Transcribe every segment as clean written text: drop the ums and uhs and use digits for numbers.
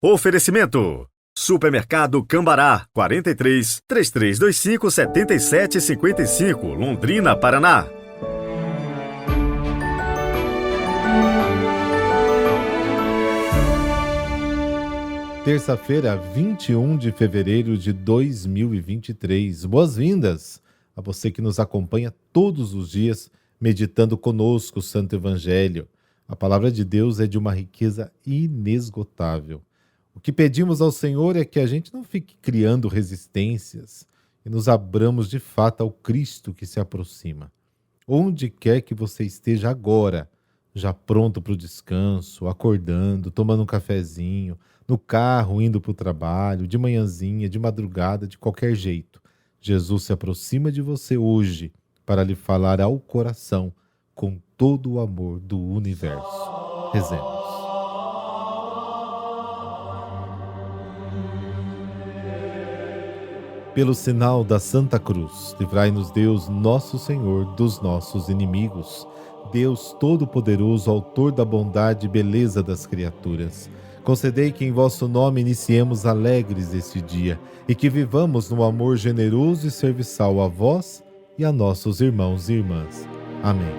Oferecimento: Supermercado Cambará, 43 3325 7755, Londrina, Paraná. Terça-feira, 21 de fevereiro de 2023. Boas-vindas a você que nos acompanha todos os dias, meditando conosco o Santo Evangelho. A palavra de Deus é de uma riqueza inesgotável. O que pedimos ao Senhor é que a gente não fique criando resistências e nos abramos de fato ao Cristo que se aproxima. Onde quer que você esteja agora, já pronto para o descanso, acordando, tomando um cafezinho, no carro, indo para o trabalho, de manhãzinha, de madrugada, de qualquer jeito. Jesus se aproxima de você hoje para lhe falar ao coração com todo o amor do universo. Rezemos. Pelo sinal da Santa Cruz, livrai-nos Deus, nosso Senhor, dos nossos inimigos. Deus Todo-Poderoso, autor da bondade e beleza das criaturas, concedei que em vosso nome iniciemos alegres este dia e que vivamos no amor generoso e serviçal a vós e a nossos irmãos e irmãs. Amém.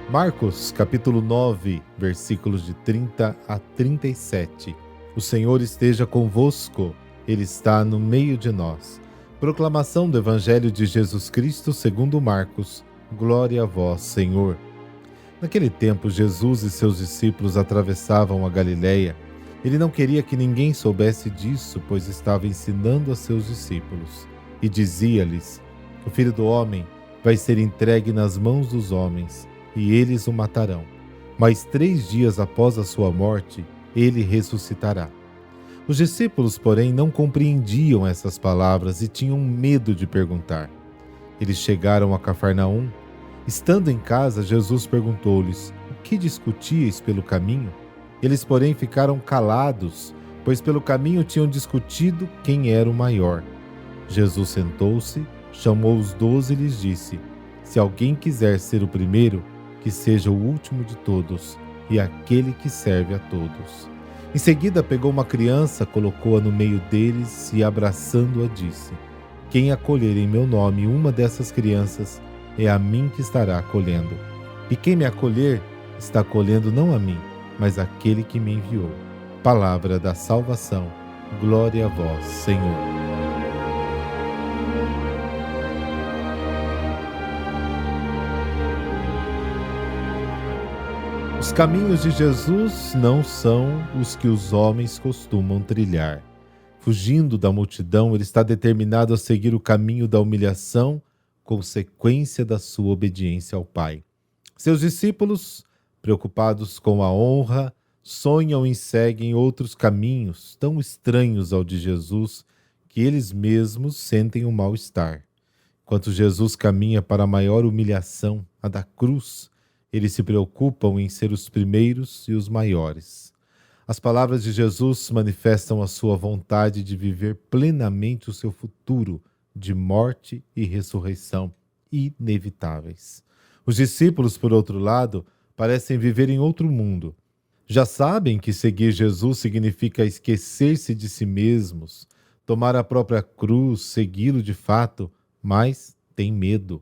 Marcos, capítulo 9, versículos de 30 a 37. O Senhor esteja convosco, Ele está no meio de nós. Proclamação do Evangelho de Jesus Cristo segundo Marcos. Glória a vós, Senhor. Naquele tempo, Jesus e seus discípulos atravessavam a Galileia. Ele não queria que ninguém soubesse disso, pois estava ensinando a seus discípulos. E dizia-lhes: o Filho do Homem vai ser entregue nas mãos dos homens, e eles o matarão. Mas 3 dias após a sua morte, ele ressuscitará. Os discípulos, porém, não compreendiam essas palavras e tinham medo de perguntar. Eles chegaram a Cafarnaum. Estando em casa, Jesus perguntou-lhes: o que discutíeis pelo caminho? Eles, porém, ficaram calados, pois pelo caminho tinham discutido quem era o maior. Jesus sentou-se, chamou os 12 e lhes disse: se alguém quiser ser o primeiro, que seja o último de todos e aquele que serve a todos. Em seguida pegou uma criança, colocou-a no meio deles e, abraçando-a, disse: quem acolher em meu nome uma dessas crianças, é a mim que estará acolhendo. E quem me acolher, está acolhendo não a mim, mas aquele que me enviou. Palavra da salvação. Glória a vós, Senhor. Os caminhos de Jesus não são os que os homens costumam trilhar. Fugindo da multidão, ele está determinado a seguir o caminho da humilhação, consequência da sua obediência ao Pai. Seus discípulos, preocupados com a honra, sonham e seguem outros caminhos tão estranhos ao de Jesus que eles mesmos sentem um mal-estar. Enquanto Jesus caminha para a maior humilhação, a da cruz, eles se preocupam em ser os primeiros e os maiores. As palavras de Jesus manifestam a sua vontade de viver plenamente o seu futuro de morte e ressurreição inevitáveis. Os discípulos, por outro lado, parecem viver em outro mundo. Já sabem que seguir Jesus significa esquecer-se de si mesmos, tomar a própria cruz, segui-lo de fato, mas têm medo.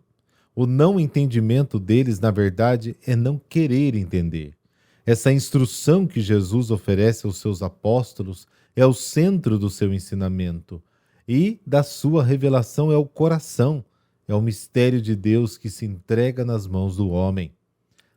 O não entendimento deles, na verdade, é não querer entender. Essa instrução que Jesus oferece aos seus apóstolos é o centro do seu ensinamento e da sua revelação é o coração, é o mistério de Deus que se entrega nas mãos do homem.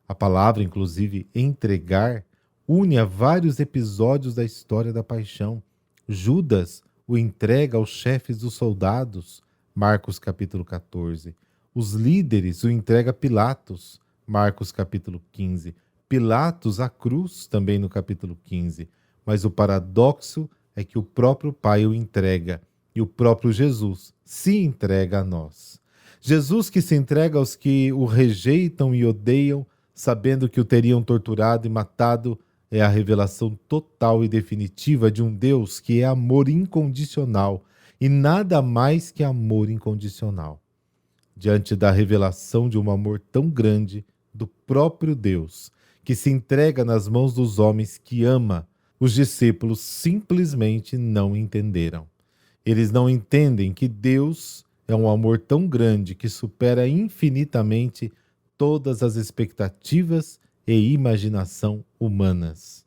A palavra, inclusive, entregar, une a vários episódios da história da paixão. Judas o entrega aos chefes dos soldados, Marcos capítulo 14. Os líderes o entrega a Pilatos, Marcos capítulo 15. Pilatos à cruz, também no capítulo 15. Mas o paradoxo é que o próprio Pai o entrega e o próprio Jesus se entrega a nós. Jesus que se entrega aos que o rejeitam e odeiam, sabendo que o teriam torturado e matado, é a revelação total e definitiva de um Deus que é amor incondicional e nada mais que amor incondicional. Diante da revelação de um amor tão grande, do próprio Deus, que se entrega nas mãos dos homens que ama, os discípulos simplesmente não entenderam. Eles não entendem que Deus é um amor tão grande que supera infinitamente todas as expectativas e imaginação humanas.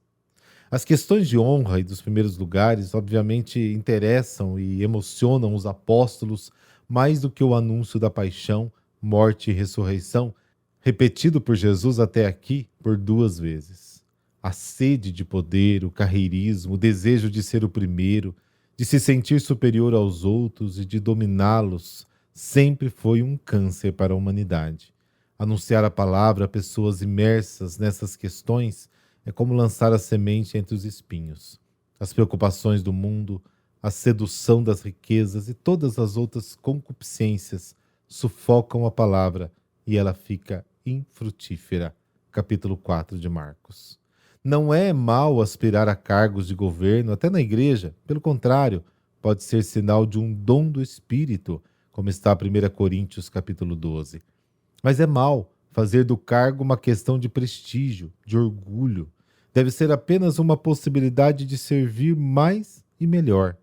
As questões de honra e dos primeiros lugares, obviamente, interessam e emocionam os apóstolos mais do que o anúncio da paixão, morte e ressurreição, repetido por Jesus até aqui por 2 vezes. A sede de poder, o carreirismo, o desejo de ser o primeiro, de se sentir superior aos outros e de dominá-los, sempre foi um câncer para a humanidade. Anunciar a palavra a pessoas imersas nessas questões é como lançar a semente entre os espinhos. As preocupações do mundo, a sedução das riquezas e todas as outras concupiscências sufocam a palavra e ela fica infrutífera. Capítulo 4 de Marcos. Não é mal aspirar a cargos de governo, até na igreja. Pelo contrário, pode ser sinal de um dom do Espírito, como está 1 Coríntios capítulo 12. Mas é mal fazer do cargo uma questão de prestígio, de orgulho. Deve ser apenas uma possibilidade de servir mais e melhor.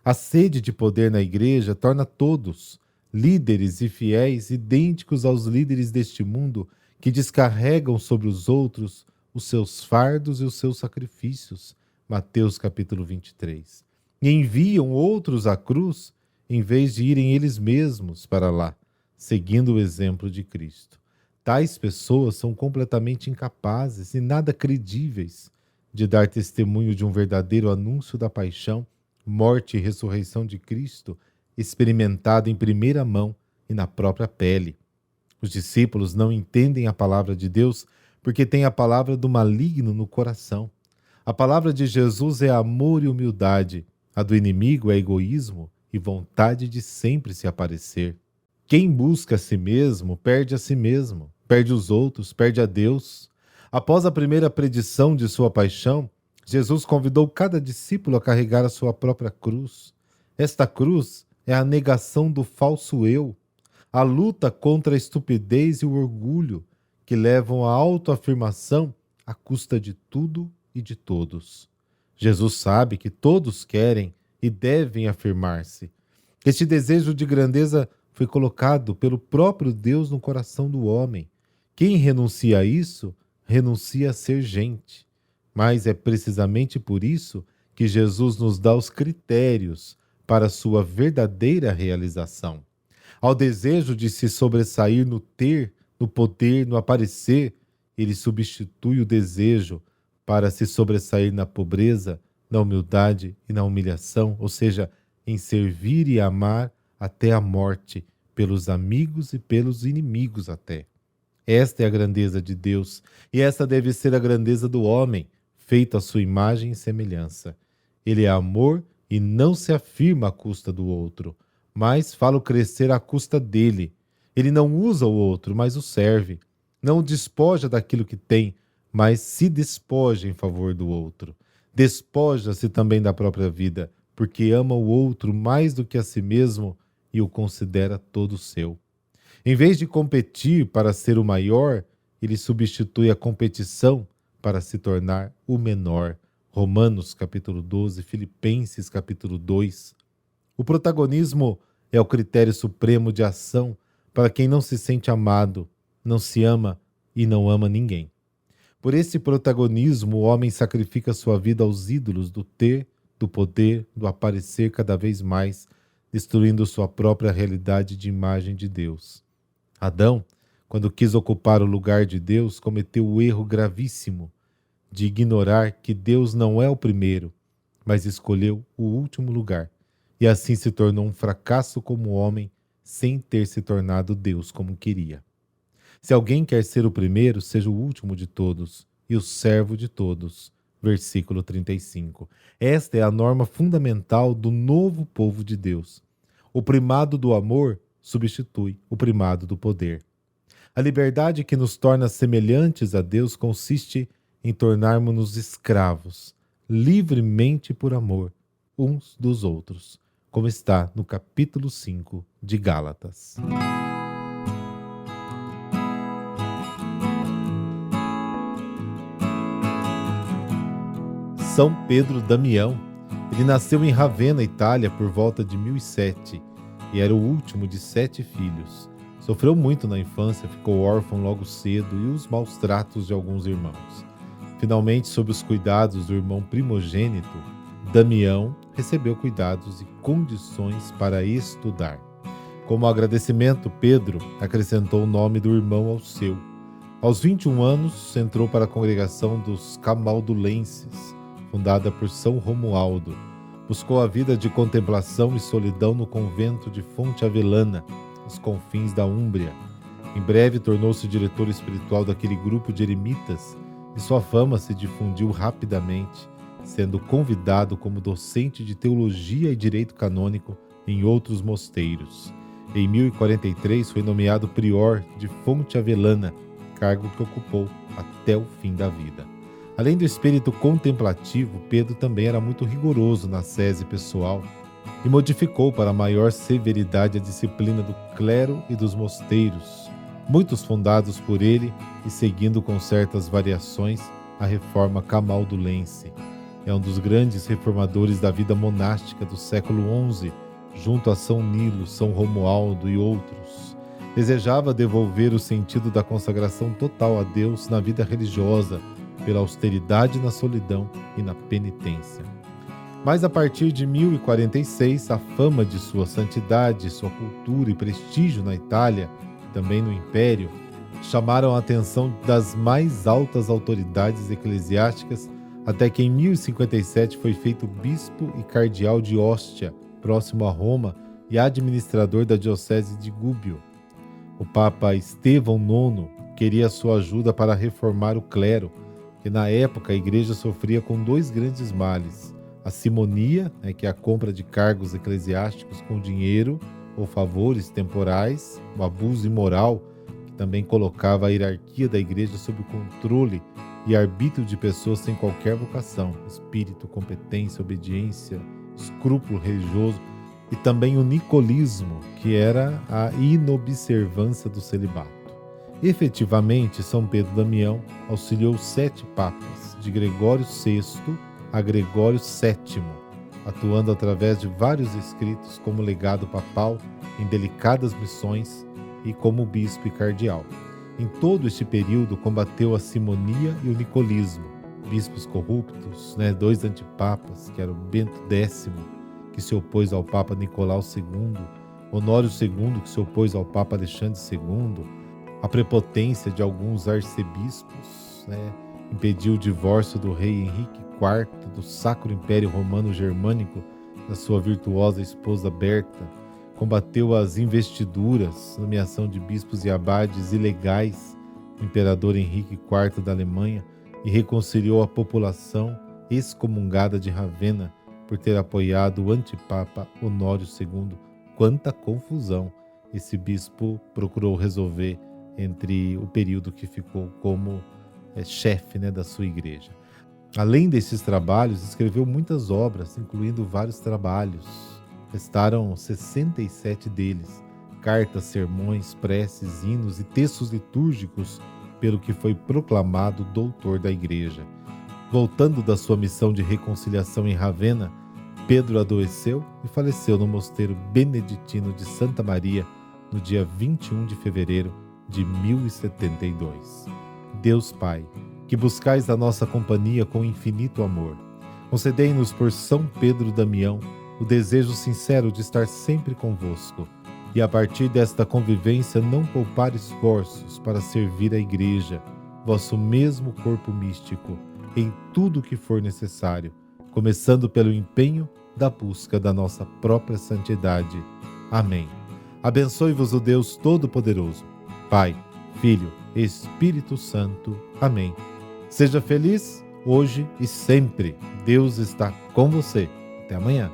A sede de poder na igreja torna todos, líderes e fiéis, idênticos aos líderes deste mundo que descarregam sobre os outros os seus fardos e os seus sacrifícios. Mateus capítulo 23. E enviam outros à cruz em vez de irem eles mesmos para lá, seguindo o exemplo de Cristo. Tais pessoas são completamente incapazes e nada credíveis de dar testemunho de um verdadeiro anúncio da paixão, morte e ressurreição de Cristo, experimentado em primeira mão e na própria pele. Os discípulos não entendem a palavra de Deus porque têm a palavra do maligno no coração. A palavra de Jesus é amor e humildade, a do inimigo é egoísmo e vontade de sempre se aparecer. Quem busca a si mesmo, perde a si mesmo, perde os outros, perde a Deus. Após a primeira predição de sua paixão, Jesus convidou cada discípulo a carregar a sua própria cruz. Esta cruz é a negação do falso eu, a luta contra a estupidez e o orgulho, que levam à autoafirmação à custa de tudo e de todos. Jesus sabe que todos querem e devem afirmar-se. Este desejo de grandeza foi colocado pelo próprio Deus no coração do homem. Quem renuncia a isso, renuncia a ser gente. Mas é precisamente por isso que Jesus nos dá os critérios para sua verdadeira realização. Ao desejo de se sobressair no ter, no poder, no aparecer, ele substitui o desejo para se sobressair na pobreza, na humildade e na humilhação, ou seja, em servir e amar até a morte, pelos amigos e pelos inimigos até. Esta é a grandeza de Deus, e esta deve ser a grandeza do homem, feito à sua imagem e semelhança. Ele é amor e não se afirma à custa do outro, mas fala-o crescer à custa dele. Ele não usa o outro, mas o serve. Não o despoja daquilo que tem, mas se despoja em favor do outro. Despoja-se também da própria vida, porque ama o outro mais do que a si mesmo e o considera todo seu. Em vez de competir para ser o maior, ele substitui a competição para se tornar o menor. Romanos capítulo 12, Filipenses capítulo 2. O protagonismo é o critério supremo de ação para quem não se sente amado, não se ama e não ama ninguém. Por esse protagonismo, o homem sacrifica sua vida aos ídolos do ter, do poder, do aparecer cada vez mais, destruindo sua própria realidade de imagem de Deus. Adão, quando quis ocupar o lugar de Deus, cometeu o erro gravíssimo de ignorar que Deus não é o primeiro, mas escolheu o último lugar, e assim se tornou um fracasso como homem, sem ter se tornado Deus como queria. Se alguém quer ser o primeiro, seja o último de todos e o servo de todos. Versículo 35. Esta é a norma fundamental do novo povo de Deus. O primado do amor substitui o primado do poder. A liberdade que nos torna semelhantes a Deus consiste em tornarmos-nos escravos, livremente por amor, uns dos outros, como está no capítulo 5 de Gálatas. São Pedro Damião. Ele nasceu em Ravenna, Itália, por volta de 1007 e era o último de 7 filhos. Sofreu muito na infância, ficou órfão logo cedo e os maus tratos de alguns irmãos. Finalmente, sob os cuidados do irmão primogênito, Damião recebeu cuidados e condições para estudar. Como agradecimento, Pedro acrescentou o nome do irmão ao seu. Aos 21 anos, entrou para a congregação dos Camaldulenses, fundada por São Romualdo. Buscou a vida de contemplação e solidão no convento de Fonte Avelana, nos confins da Úmbria. Em breve tornou-se diretor espiritual daquele grupo de eremitas e sua fama se difundiu rapidamente, sendo convidado como docente de teologia e direito canônico em outros mosteiros. Em 1043 foi nomeado prior de Fonte Avelana, cargo que ocupou até o fim da vida. Além do espírito contemplativo, Pedro também era muito rigoroso na ascese pessoal e modificou para maior severidade a disciplina do clero e dos mosteiros, muitos fundados por ele e seguindo com certas variações a reforma camaldulense. É um dos grandes reformadores da vida monástica do século XI, junto a São Nilo, São Romualdo e outros. Desejava devolver o sentido da consagração total a Deus na vida religiosa, pela austeridade na solidão e na penitência. Mas a partir de 1046, a fama de sua santidade, sua cultura e prestígio na Itália, também no Império, chamaram a atenção das mais altas autoridades eclesiásticas, até que em 1057 foi feito bispo e cardeal de Ostia, próximo a Roma, e administrador da diocese de Gubbio. O Papa Estevão IX queria sua ajuda para reformar o clero, que na época a igreja sofria com 2 grandes males: a simonia, que é a compra de cargos eclesiásticos com dinheiro ou favores temporais, o abuso imoral, que também colocava a hierarquia da igreja sob o controle e arbítrio de pessoas sem qualquer vocação, espírito, competência, obediência, escrúpulo religioso, e também o nicolismo, que era a inobservância do celibato. Efetivamente, São Pedro Damião auxiliou 7 papas, de Gregório VI a Gregório VII, atuando através de vários escritos como legado papal em delicadas missões e como bispo e cardeal. Em todo este período combateu a simonia e o nicolismo, bispos corruptos, 2 antipapas, que era o Bento X, que se opôs ao Papa Nicolau II, Honório II, que se opôs ao Papa Alexandre II, a prepotência de alguns arcebispos, impediu o divórcio do rei Henrique IV do Sacro Império Romano Germânico da sua virtuosa esposa Berta, combateu as investiduras, nomeação de bispos e abades ilegais do imperador Henrique IV da Alemanha e reconciliou a população excomungada de Ravenna por ter apoiado o antipapa Honório II. Quanta confusão esse bispo procurou resolver entre o período que ficou como chefe da sua igreja. Além desses trabalhos, escreveu muitas obras, incluindo vários trabalhos. Restaram 67 deles, cartas, sermões, preces, hinos e textos litúrgicos, pelo que foi proclamado doutor da igreja. Voltando da sua missão de reconciliação em Ravenna, Pedro adoeceu e faleceu no mosteiro beneditino de Santa Maria no dia 21 de fevereiro de 1072. Deus Pai, que buscais a nossa companhia com infinito amor, concedei-nos por São Pedro Damião o desejo sincero de estar sempre convosco e a partir desta convivência não poupar esforços para servir a Igreja, vosso mesmo corpo místico, em tudo o que for necessário, começando pelo empenho da busca da nossa própria santidade. Amém. Abençoe-vos o Deus Todo-Poderoso, Pai, Filho, Espírito Santo. Amém. Seja feliz hoje e sempre. Deus está com você. Até amanhã.